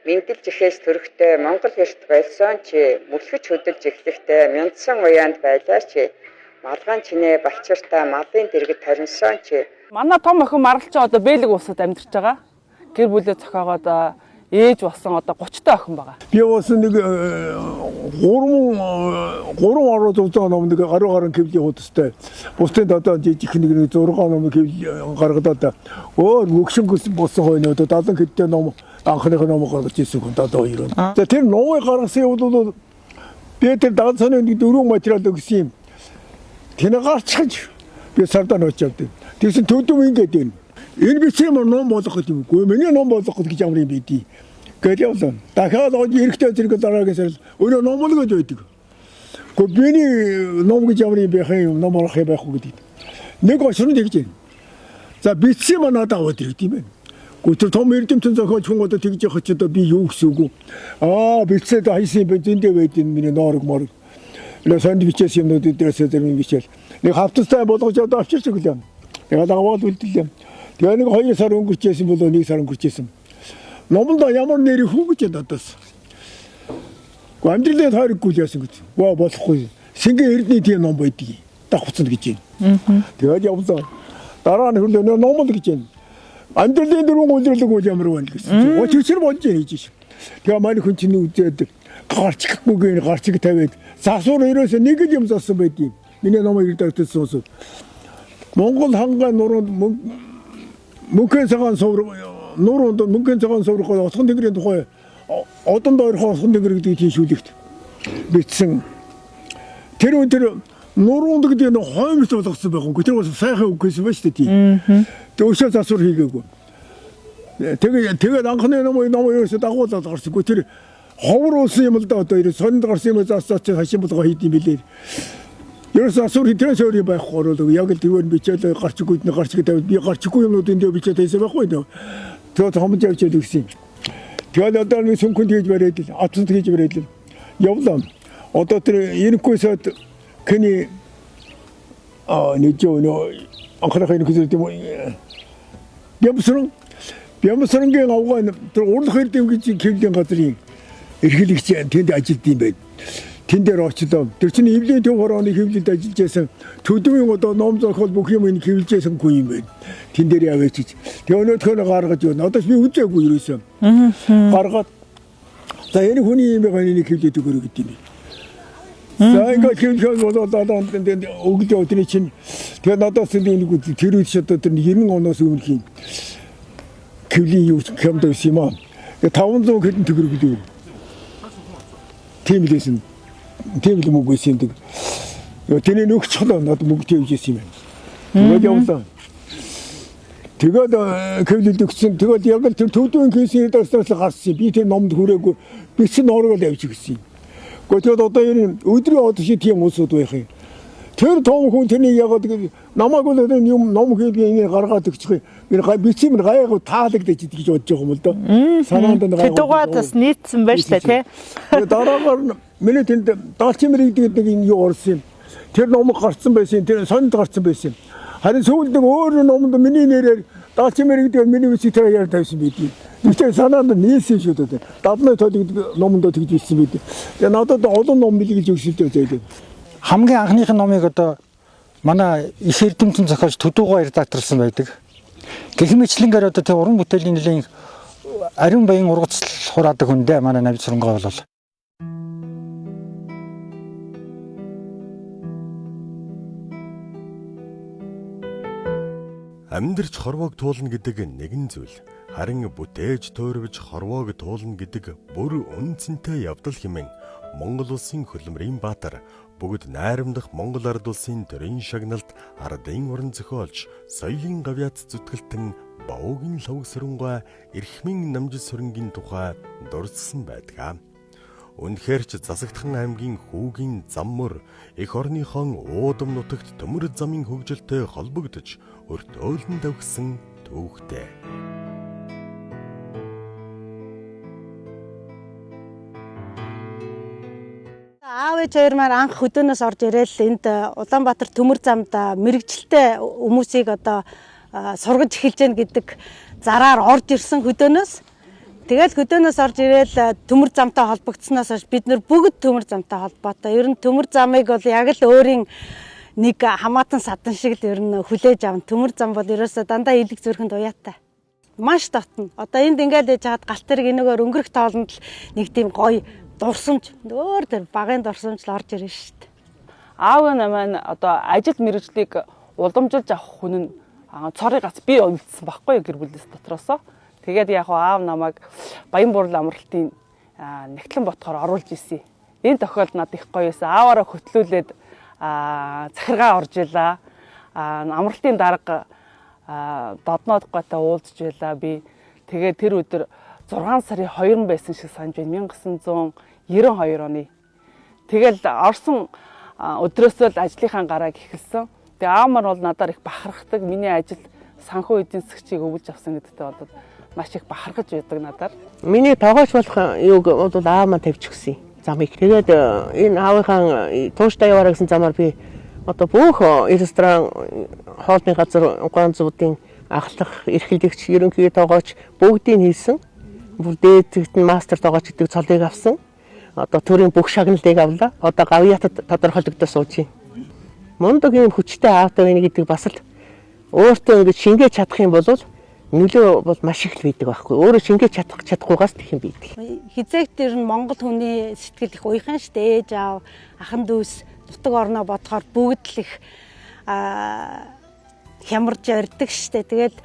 Мэндэлж ихээс төрөхтэй Монгол эрт болсон чи мөлхөж хөдөлж эхлэхдээ мяндсан уяанд байлаа чи малгайн чинээ балчиртаа малын дэргэд таринсан чи. Манай том охин Марл ч одоо бэлэг усад амьдарч байгаа. Гэр бүлээ зохиогоод ээж болсон одоо 30 та охин байгаа. Би бас нэг 3 ороо зузаан ном нэг гаругаар кевлийн хуудастай. Бусдын одоо жижиг нэг 6 ном кевл гаргадаад өгшин болсон хойноо 70 хэдтэй ном анхных ном гаргаж ирсэн хүн одоо хоёр. За тэр номыг гаргасан бол би тэр даан соны нэг 4 материал өгсөн юм. Тэнийг гарчиж би сардан очиад. Тэгсэн төдөв ингэж байна. Энэ бичсэн ном болгох юмгүй. Миний ном болгох гэж ямар юм бэ тий. Гэтэл явлаа. Дахиад эрэхтэй зэрэг дараагийн сар өөрөө ном болгож байдаг. Гэхдээ биний ном гэж ямар юм бэ хаа ном болох юм байхгүй гэдэг. Нэг очрон тэгж байна. За бичсэн надад аваад ирэх юм байна. Гэхдээ том эрдэмтэн зохиолч хүн одоо тэгж явах ч одоо би юу гэсэн үг. Бичсэд хайсан юм зөндөө байдэн миний ноорог морог. Нэ сандвичээс юмнууд дээрээс зэрэг бичээл. Нэг хавтастай болгож одоо авчирч өглөө. Тэгээд аваад үлдэлээ. Тэгээ нэг 2 сар өнгөрчээсэн бол 1 сар өнгөрчээсэн. Номонд ямар нэр хүү гэж надаас. Амьдралын тойроггүй яасан гэж. Болохгүй. Сингийн эрдний тийм ном байдгийг давхцсан гэж байна. Тэгээд явлаа. Дараа нь хөрлөө номонд гэж байна. Амьдралын дөрвөн үйлрэлэг ямар байна гэсэн. Өчигчэр болж хийж ш. Тэгээ манай хүн чинь үзээд гарччихгүйгээр гарчиг тавиад засвар ерөөсөө нэг л юм зассан байдгийг. Миний номыг редакторс сонсоо. Монгол хангаан нуруунд мөнхийн цагаан сувраг нуруунд мөнхийн цагаан сувраг отхон тэнгэрийн тухай одон дойрхон отхон тэнгэр гэдэг тийшүүлэгт бичсэн. Тэр өндөр нуруунд гэдэг нь хоймс болгосон байхгүй. Тэр бас сайхан үг гэсэн байна шүү дээ. Тэг өшөө засвар хийгээгүй. Тэгээд анхны ном ерөөсөө дагуулаад гарсангүй. Тэр ховор уусан юм л да одоо сонд гарсан юм заасаач хашин болгоо хийдэм билээ. Ерөөс асуур хэдрээс өөр байхгүй орол яг л тэрвэр бичээд гарчиггүйд нь гарчиг тавьд би гарчиггүй юмнууд эндээ бичээд байсан байхгүй нөө. Тэгээд хомж явж өгсөн. Тэгээд одоо нэг сүнхэнд хийж бариад л атсанд хийж бариад л явлаа. Одоо тэр Ерөнхийдөө кэний нэг жоо анхаарах юм гэсэн юм. Бямсрангийн авгаан тэр урлах эрдэм гэж кевлийн газрын эрхлэгч тэнд ажилд юм байна. Тэн дээр очлоо. Тэр чинь эвлийн төв хорооны хэвлэлд ажиллаж байсан төдвийн одоо ном зохиол бүх юм энэ хэвлэж байсан хүн юм байна. Тэн дээр яваач. Тэгээ өнөөдхөө гаргаж байна. Одоо би үзээгүй ерөөсөө. Гаргаад за энэ хүний юм байна нэг хэвлээд өгөрөө гэдэг юм. За ингээд хэвлэх бол одоо өглөө өдрийн чинь тэгээ надаас нэг тэр үед ч одоо тэр 90 оноос өмнөх юм. Хэвлийн юу хэмдэ байсан юм аа. 500 хэдэн төгрөг гэдэг. Тийм лээсэн. Тийм л мөнгө байсан юм. Тэний нөгч чолоо надад мөнгө тавьж ирсэн юм байна. Тэгээд явлаа. Тэгээд хэвлэлд өгсөн. Тэгээд яг л тэр төвдөө кейсийн дэвсээс гарсан. Би тэр номд хүрээгүй. Бичсэн оргол авч ирсэн. Гэхдээ одоо энэ өдрийн од шиг тийм усуд байх юм. Тэр том хүн тэрний ягаад намайг бол юм ном хийгээ гаргаад өгчих юм. Бичсэн гайгүй таалагдаж гэж бодож байгаа юм л да. Санаанд нь гайгүй. Тэдугаад бас нийцсэн байж та тий. Дараагаар миний тэнд даалчин мэрэг гэдэг нэг юу орсон юм. Тэр ном гарцсан байсан. Тэр сонд гарцсан байсан. Харин сүүлд нэг өөр номонд миний нэрээр даалчин мэрэг гэдэг миний үсэг тэр яар тавьсан байдгийг. Тэгвэл санаанд нийсэн шүү дээ. Давны толиг номонд тэгж бичсэн байдаг. Тэгээ надад олон ном бэлгэлж өгсөлтэй зайлээ. Хамгийн анхных номыг одоо манай их эрдэмтэн зохиолч Төдөөгөө редакторлсан байдаг. Гэх мэтлэнгээр одоо тэр уран бүтээлийн нэлийн ариун баян ургацл хураадаг хүн дээ манай Намжид Сурангой бол. Амьдарч хорвоог туулна гэдэг нэгэн зүйл. Харин бүтээж туурвж хорвоог туулна гэдэг бүр үнцэнтэй явдал хэмээн Монгол улсын хөдөлмөрийн баатар бүгд найрамдах Монгол ард улсын төрийн шагналд ардын уран зохиолч, соёлын гавьяат зүтгэлтэн Баугийн лав сүрэнгүй эрхмийн намжил сүрэнгийн тухай дурдсан байдаг. Үнэхээр ч Засагдхан аймгийн хүүгийн зам мөр эх орныхон уудам нутагт төмөр замын хөгжилтэй холбогдож өртөөлн давгсан түүхтэй. Аав ээж хоёр маань анх хөдөөнөөс орж ирээл энд Улаанбаатар төмөр замд мэрэгчлээ хүмүүсийг одоо сургаж эхэлж гэн гэдэг зараар орж ирсэн хөдөөнөөс. Тэгэл хөдөөнөөс орж ирээл төмөр замтай холбогдсноос хойш бид нар бүгд төмөр замтай холбоотой. Ер нь төмөр замыг бол яг л өөрийн нэг хамаатан садан шиг л ер нь хүлээж авна. Төмөр зам бол ерөөсөө дандаа илэг зүрхэнд уяатай. Маш татна. Одоо энд ингээд ээж хаад галт тэрэг энэгээр өнгөрөх тоолонд л нэг тийм гоё дурсамж өөр тэр багын дурсамж л орж ирнэ шүү дээ. Аав маань одоо ажил мэргэжлийг уламжилж авах хүн нь цорын гац би үлдсэн баггүй гэр бүлээс дотроосоо. Тэгээд яг аав намайг Баян Буурлын амралтын нэгтлэн ботхоор оруулж ирсэн. Энэ тохиолдолд над их гоё байсан. Ааваараа хөтлүүлээд захиргаа орж илаа. Амралтын дарга додноод гойтой уулзж байлаа би. Тэгээд тэр өдөр 6 сарын 2 байсан шиг санаж байна. 1992 оны. Тэгэл орсон өдрөөсөө л ажлынхаа гарааг эхэлсэн. Тэгээ аав маань бол надаар их бахархдаг. Миний ажил санхүү эдийн засгчийг өвлж авсан гэдэгтээ бол маш их бахархаж байдаг надаар. Миний тоогооч болох юуг бол аав маань тавьчихсан замыг. Тэгээд энэ аавынхаа тууштай яваараа гэсэн замаар би одоо бүх ресторан, хоолны газар, гонцуудын ахлах, эрхлэгч, ерөнхий тоогооч бүгдийг хийсэн. Бүр дээд мастер тоогооч гэдэг цолыг авсан. Одоо төрийн бүх шагналыг авлаа. Одоо гавьяатад тодорхойлогдож сууж байна. Мундаг юм хүчтэй аавтай байна гэдэг бас л өөртөө ингэж шингээж чадах юм бол нөлөө бол маш их л байдаг байхгүй. Өөрөө шингээж чадахгүйгаас тэх юм байдаг. Хизээгт ер нь Монгол хүний сэтгэл их уйхан шүү дээ. Ээж аав, ахан дүүс, нутаг орноо бодохоор бүгд л их хямарж ярддаг шүү дээ. Тэгээд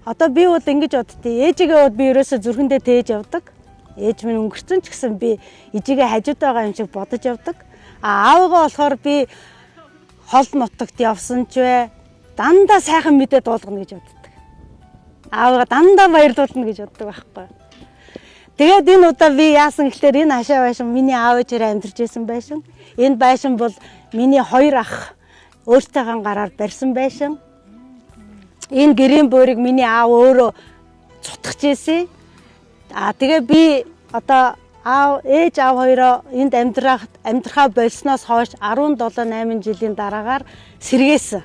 одоо би бол ингэж боддتي. Ээжигээ бол би ерөөсөө зүрхэндээ тээж явдаг. Ээж минь өнгөрцөн ч гэсэн би ээжигээ хажууд байгаа юм шиг бодож явдаг. Аавгаа болохоор би хол нутагт явсан ч вэ дандаа сайхан мэдээ дуулгана гэж боддог. Аавгаа дандаа баярлуулна гэж боддог байхгүй. Тэгээд энэ удаа би яасан гэхээр энэ хашаа байшин миний аав ээжээр амьдарч байсан байшин. Энэ байшин бол миний хоёр ах өөртөөхөн гараар барьсан байшин. Энэ гэрийн буурыг миний аав өөрөө цутгаж ийсэн. Тэгээ би одоо ээж аав хоёроо энд амьдрахаа болсноос хойш 17-8 жилийн дараагаар сэргээсэн.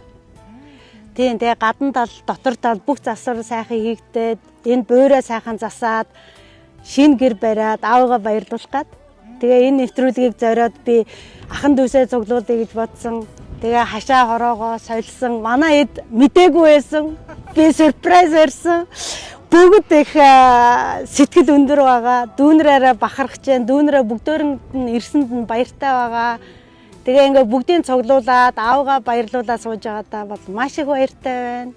Тийм тэгээ гадна тал дотор тал бүх засвар сайхан хийгдээд энэ буураа сайхан засаад шинэ гэр бариад аавгаа баярлуулах гээд тэгээ энэ нэвтрүүлгийг зориод би ахан дүүсээ цуглуулъя гэж бодсон. Тэгээ хашаа хороогоо сольсон. Манай эд мдээгүй байсан. Би сюрприз ирсэн. Бүгд их сэтгэл өндөр байгаа. Дүүнрээрээ бахархаж जैन. Дүүнрээ бүгдөөрэнд нь ирсэнд нь баяртай байгаа. Тэгээ ингээ бүгдийг цуглуулад аавгаа баярлуулаад сууж байгаадаа бол маш их баяртай байна.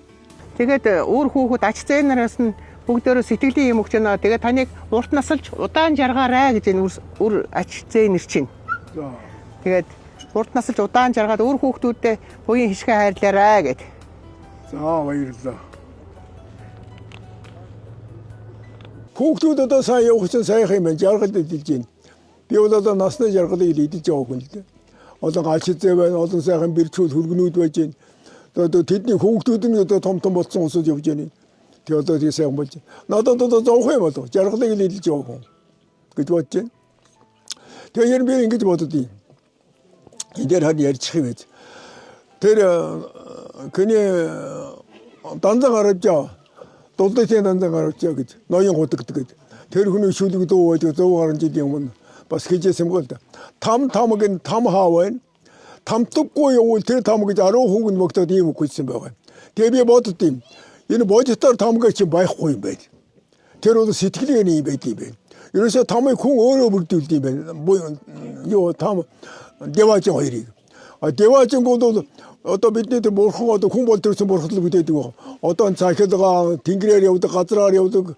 Тэгээд өөр хүүхэд ач зээнараас нь бүгдөө сэтгэлийн юм өгч байна. Тэгээд таныг урт насалж удаан жаргаарай гэж энэ үр ач зээнэр чинь. Тэгээд урт насалж удаан жаргаад өөр хүүхдүүдэд буян хишгэ хайрлаарай гэд. За баярлалаа. Хүүхдүүд одоо сайн явах чинь сайхан юм байна. Жаргал идэлж байна. Би бол одоо насны жаргалыг идэлж явах хүн л дээ. Одоо галч зэ байна, олон сайхан бэрчүүд хөргнүүд байж байна. Одоо тэдний хүүхдүүд нь одоо том болсон усуд явж байна. Тэгээ одоо тийм сайхан болж байна. Надад одоо зовх юм болов. Жаргалыг идэлж явах хүн гэж бодож байна. Тэгээ ер нь би ингэж боддیں۔ Энэ дээр хад ярьчих юм байж. Тэр këний дандан гарч яа. Дулдын дандан гарч яа гэж ноён худагдаг гэдэг. Тэр хүний шүлэг дуу байдаг 100 гаруй жилийн өмнө бас хийжсэн юм бол да. Там хаа байна. Тамтаггүй явуул тэр там гэж 10 хүүгэнд мөгтөөд ийм үгүйсэн байгаа. Тэгээ би боддیں۔ Энэ бодитоор тамгаа чи байхгүй юм байна. Тэр бол сэтгэлийн юм байд юм байна. Ерөөсөө тамыг хүн өөрөө бүрдүүлдэг юм байна. Юу там девааж хоёрыг. Деваажин бол одоо бидний тэр бурхан одоо хүн бол төрсөн бурхад л бүтээдэг баг. Одоо цахилгаан, тэнгэрээр явдаг, газраар явдаг,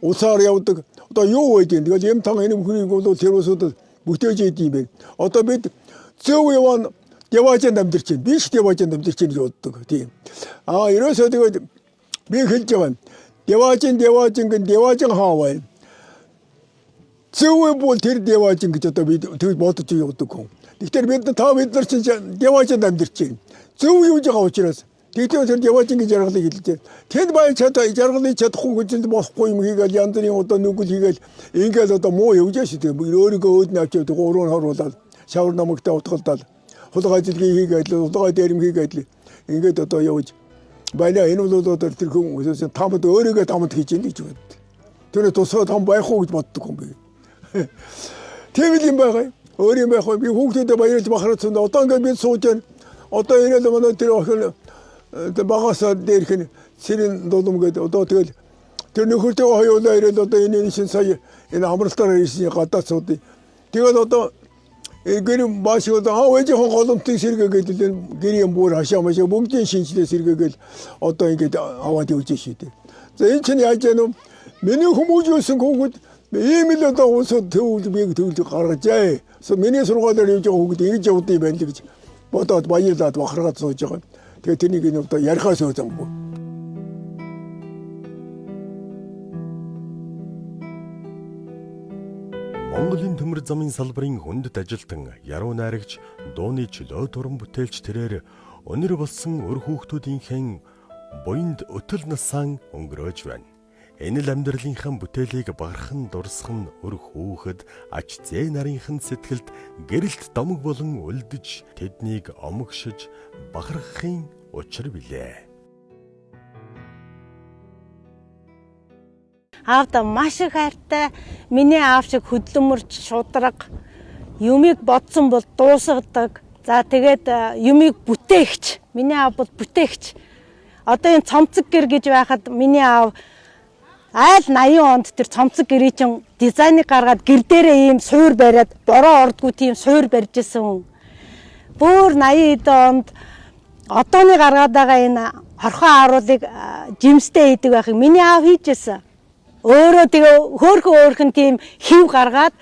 усаар явдаг. Одоо юу вэ гэдэг. Тэгэл юм тан энэ хүнийг бол тэр усуд бүтээж идэв юм бэ. Одоо бид зөв яваа Деважинд амьдарч байна. Би ч Деважинд амьдарч байна гэж боддог. Тийм. Ерөөсөө тэгээд би хэлж байгаа. Деважин хаа бай. Зөв бол тэр Деважин гэж одоо би тэгж бодож явдаг хүн. Тэгэхээр бид нар чинь Деважинд амьдарч байна. Зөв юуж байгаа учраас тэгтээ тэр Деважин гэж жаргалыг хэлж байна. Тэнд баян жаргалыг чадахгүй гэж болохгүй юм хийгээл янз бүрийн одоо нүгэл хийгээл ингээл одоо муу явж шүү дээ. Өөрийгөө өөднө авч явдаг уруу хоруулаад шавар намагтаа утгалдаад хулгай жилгийн хийгээл хулгай дээрм хийгээл ингээд одоо явж байна. Энэ бол одоо тэр хүн тамд өөрийгөө тамд хийж ийн гэж бод. Тэр тусаа том байх уу гэж боддог юм би. Тийм юм байгаа. Өөр юм байх уу? Би хүүхдүүдэд баярлж бахарцсан. Одоо ингээд би сууж байна. Одоо энэ л манай тэр охин багасаа дээрх нь сэрийн дулам гэдэг. Одоо тэгэл тэр нөхөртөө хоёулаа ирээд одоо энэ шин сая энэ амралтаар ирсэн гадаад суудыг. Тэгээд одоо гэр бааш одоо ээж хон голомтын сэргээгээл гэрийн бүр хашаа машаа бүгдийн шинжлээ сэргээгээл одоо ингээд аваад явж шүү дээ. За энэ чинь яаж яана вэ? Миний хүмүүс юусэн хүүхэд ийм л одоо уусад төвл би төвл гаргажээ. Миний сургуулиар явж байгаа хүүхэд ингэж явдсан юм байна л гэж бодоод баярлаад бахаргаад сууж байгаа. Тэгээ тэнийг энэ одоо ярихаас өзөмгүй. Монголын төмөр замын салбарын хүндэт ажилтан яруу найрагч дууны чөлөө туран бүтээлч тэрээр өнөр болсон өр хүүхдүүдийнхэн буйнд өтөл насаан өнгөрөөж байна. Энэ л амьдралынхан бүтээлийг багархан дурсах нь өр хүүхэд ач зээ нарынхан сэтгэлд гэрэлт домог болон үлдэж тэднийг омогшиж бахархахын учир билээ. Аавда маш их хайртай. Миний аав шиг хөдлөмөрч шудраг. Юмыг бодсон бол дуусгадаг. За тэгээд юмыг бүтээгч. Миний аав бол бүтээгч. Одоо энэ цомцог гэр гэж байхад миний аав айл 80 онд тэр цомцог гэрийн чин дизайныг гаргаад гэр дээрээ ийм суур бариад бороо ордгүй тийм суур барьж исэн хүн. Бүр 80 онд одооны гаргаад байгаа энэ хорхон аруулыг жимстэй хийдэг байхыг миний аав хийжсэн. Өөрөө тэгээ хөөрхөн тийм хив гаргаад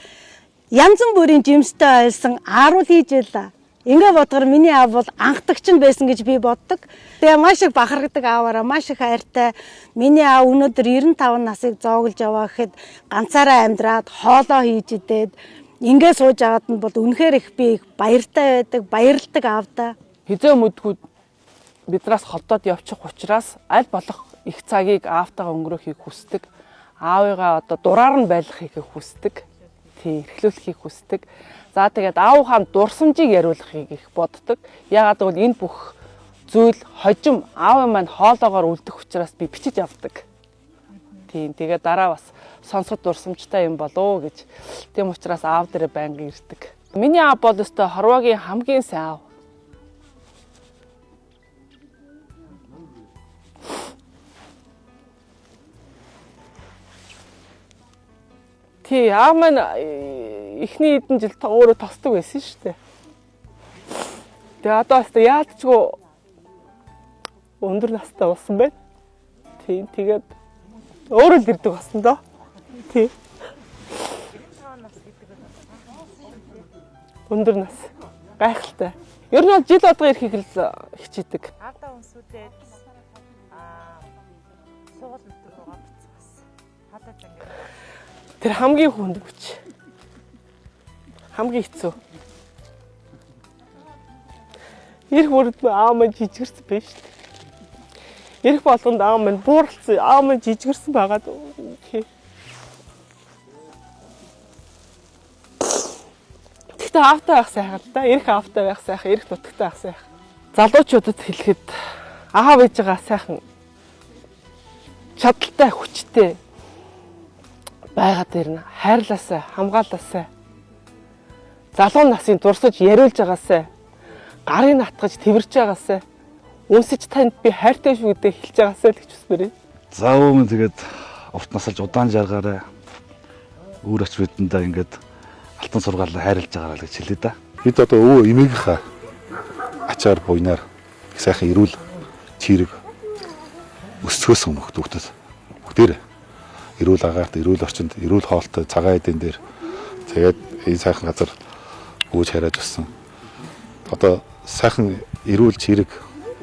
янз бүрийн жимстэй ойлсон аруул хийж байлаа. Ингээ бодгоор миний аав бол анхдагч нь байсан гэж би боддог. Тэгээ маш их бахархдаг ааваараа маш их хайртай. Миний аав өнөөдөр 95 насыг зооглож яваа гэхэд ганцаараа амьдраад хоолоо хийж идээд ингээ сууж агаад нь бол үнэхээр их би баяртай байдаг, баярлдаг аавдаа. Хизээ мэдгүй биднээс холдоод явчих учраас аль болох их цагийг аавтайгаа өнгөрөөхийг хүсдэг. Аавыгаа одоо дураар нь байлгахыг хүсдэг. Тийм, эрхлүүлэхийг хүсдэг. За тэгээд аавынхаа дурсамжийг яриулахыг их боддог. Яагаад гэвэл энэ бүх зүйл хожим аавын маань хоолоогоор үлдэх учраас би бичиж авдаг. Тийм, тэгээд дараа бас сонсоход дурсамжтай юм болоо гэж. Тийм учраас аав дээрээ байнга ирдэг. Миний аав бол өстой хорвоогийн хамгийн сайн аав. Тий, аав маань эхний хэдэн жил өөрөө тосдог байсан шүү дээ. Тэгээ одоо бас яалтчгүй өндөр настай болсон байна. Тий, тэгээд өөрөө л ирдэг болсон доо. Тий. Өндөр нас. Гайхалтай. Ер нь бол жил одго ирэхийг л хичээдэг. Аавдаа өнсүүлээд суугаад өгдөг байгаа бицгээс. Хадаж ингэ. Тэр хамгийн хүнд хүч. Хамгийн хэцүү. Ирэх бүрд аав маань жижигэрсэн байж шүү дээ. Ирэх болгонд аав маань бууралцсан, аав маань жижигэрсэн байгаад. Гэхдээ аавтай байх сайхан л да. Ирэх аавтай байх сайхан, ирэх нутагтай байх сайхан. Залуучуудад хэлэхэд аав ээжигээ сайхан чадaltaй, хүчтэй байгаад ирнэ. Хайрлаасай, хамгаалаасай. Залуу насын дурсаж яриулж байгаасай. Гарыг натгаж тэрвэрж байгаасай. Үнсэж танд би хайртай шүү гэдэг хэлж байгаасай л гэж хүсмээрээ. За өөмөн тэгээд урт насалж удаан жаргаараа өөр оч бидэндээ ингээд алтан сургаалаа хайрлаж байгаараа л гэж хэлээ да. Бид одоо өвөө эмээгийнхаа ачаар буйнаар их сайхан эрүүл чирэг өсгөөс өмнөх хүүхдүүд бүгдээрээ эрүүл агаарт, эрүүл орчинд, эрүүл хоолтой, цагаан эдэн дээр тэгээд энэ сайхан газар гүйж хараад болсон. Одоо сайхан эрүүл чирэг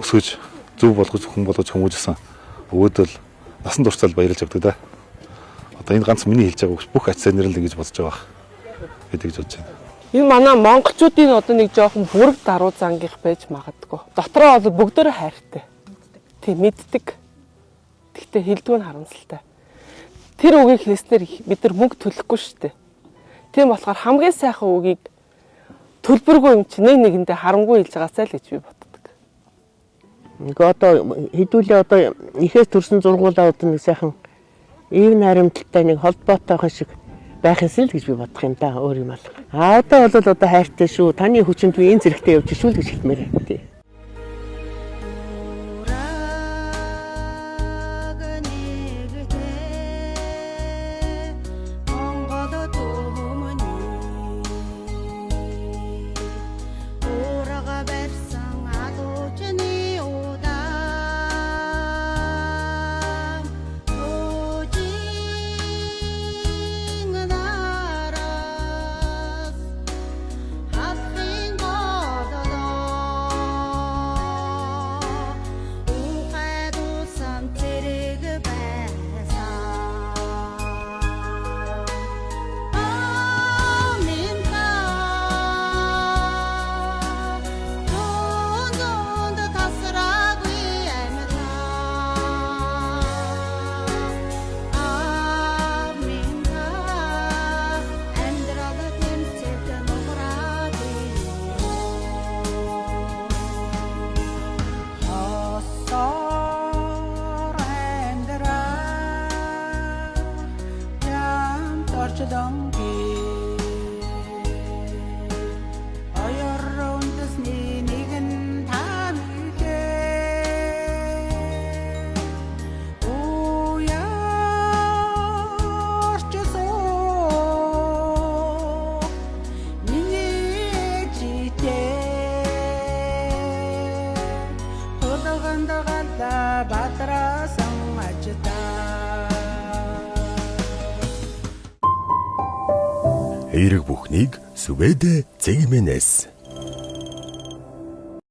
өсгөж зөв болгож хүн болгож хүмүүжсэн өвөдөл насан туршдаа баярлж авдаг да. Одоо энэ ганц миний хэлж байгаа бүх ач сайн нэрлэл гэж бодож байгаа гэдэг гэж бодож байна. Энэ манай монголчуудын одоо нэг жоохон бүрэг даруй зангих байж магадгүй. Дотроо бол бүгдөө хайртай. Тийм мэддэг. Гэхдээ хэлдгөө нь харамсалтай. Тэр үгийг хэлснээр бид нар мөнгө төлөхгүй шүү дээ. Тийм болохоор хамгийн сайхан үгийг төлбөргүй юм чи нэгэндээ харамгүй хэлж байгаасай л гэж би боддог. Ингээ одоо хэдүүлээ одоо ихээс төрсэн зургуулаа одоо нэг сайхан ив наримталтай нэг холбоотойхон шиг байх юмсан л гэж би бодох юм да өөр юм алга. Одоо бол одоо хайртай шүү. Таны хүчинд би энэ зэрэгтэй явж шүү л гэж хэлмээр байна. Эерэг бүхнийг Сүбэдэ Цэгмэнэс